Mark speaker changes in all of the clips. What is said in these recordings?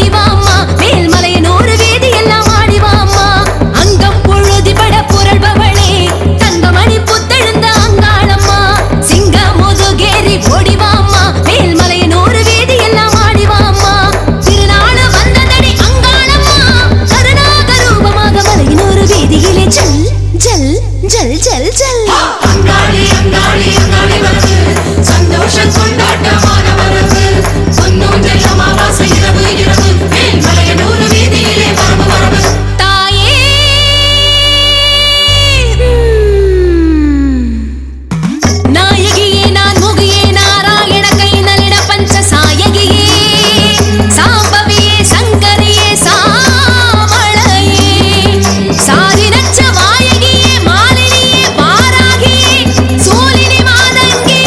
Speaker 1: ஓடிவாம்மா மேல்மலையனூர் வீதி எல்லாம் ஆடிவாம்மா அங்கம் பொழுதி பட புரள்பவளே தங்கமணி புத்தெழுந்த அங்காளம்மா சிங்க முதுகேறி ஓடிவாம்மா மேல்மலையனூர் வீதி எல்லாம் ஆடிவாம்மா திருநாள் வந்ததடி அங்காளம்மா கருணாக ரூபமாக மலையனூர் வீதியிலே ஜல் ஜல் ஜல் ஜல் ஜல்
Speaker 2: அங்காளி அங்காளி அங்காளி வரது சந்தோஷம் கொண்டாட்டமான வரது பொன்னூஞ்சல் அமாவாசை இரவு இரவு மேல்மலையனூர் வீதியிலே வரவு வரவு
Speaker 1: தாயே நாயகியே நான் முகியே நாராயண கை நலிட பஞ்ச சாயகியே சாம்பவியே சங்கரியே சாமளையே சாரினச்ச வாயகியே மாலினியே வாராகியே சூலினி மாதங்கியே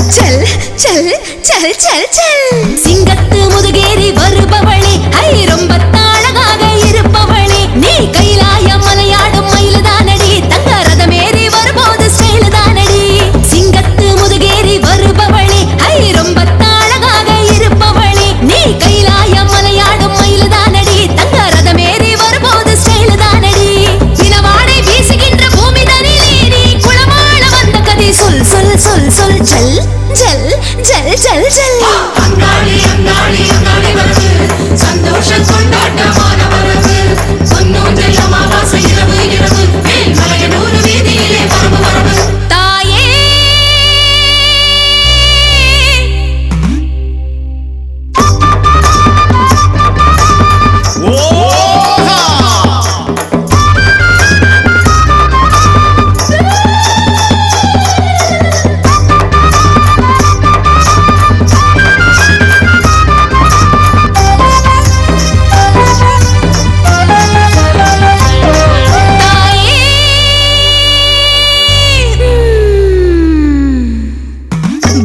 Speaker 1: चल चल चल चल चल சிங்கத்து முதுகேறி வருபவளே ஐ ரொம்ப அழகாக இருப்பவளே நீ கைலாய மலையாடும் மயில்தானடி தங்க ரதமேறி வரும்போது ஸ்டைல் தானடி சிங்கத்து முதுகேறி வருபவளே ஐ ரொம்ப அழகாக இருப்பவளே நீ கைலாய மலையாடும் மயில்தானடி தங்க ரதமேறி வரும்போது ஸ்டைல் தானடி தினவாடை வீசுகின்ற பூமி தனிலே நீ குளமாள வந்த கதை சொல் சொல் சொல் சொல் ஜல் ஜல் ஜல் ஜல் ஜல்
Speaker 2: அங்காளி அங்காளி அங்காளி வரது சந்தோஷம் கொண்டாட்டமான வரது பொன்னூஞ்சல் அமாவாசை இரவு இரவு மேல்மலையனூர் வீதியிலே வரவு வரவு
Speaker 1: தாயே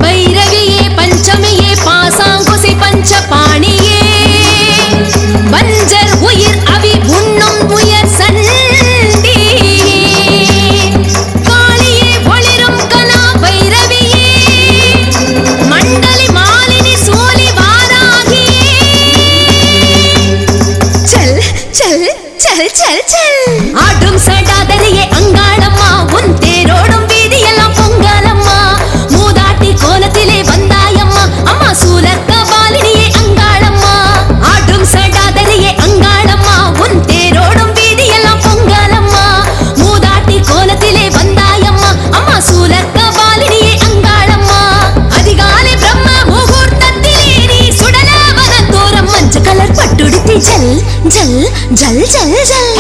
Speaker 1: பைரவியே பஞ்சமியே பாசாங்குசி பஞ்சபாணியே வஞ்சர் உயிர் அவி உண்ணும் உயர் சண்டி காளியே ஒளிரும் கலா பைரவியே மண்டலி மாலினி சூலி வாராகியே चल चल चल चल चल ஆடும் சடாதரியே அங்காளம்மா உன் தேரோடும் வீதியெல்லாம் பொங்கலம்மா மூதாட்டி கோலத்திலே வந்தாயம்மா அம்மா சூலக்க பாலினியே அங்காளம்மா ஆடும் சடாதரியே அங்காளம்மா உன் தேரோடும் வீதியெல்லாம் பொங்கலம்மா மூதாட்டி கோலத்திலே வந்தாயம்மா அம்மா சூலக்க பாலினியே அங்காளம்மா அதிகாலை பிரம்ம முகூர்த்தத்திலே நீ சுடலாவன தோரம் மஞ்ச கலர் பட்டுடுத்தி ஜல் ஜல் ஜல் ஜல் ஜல்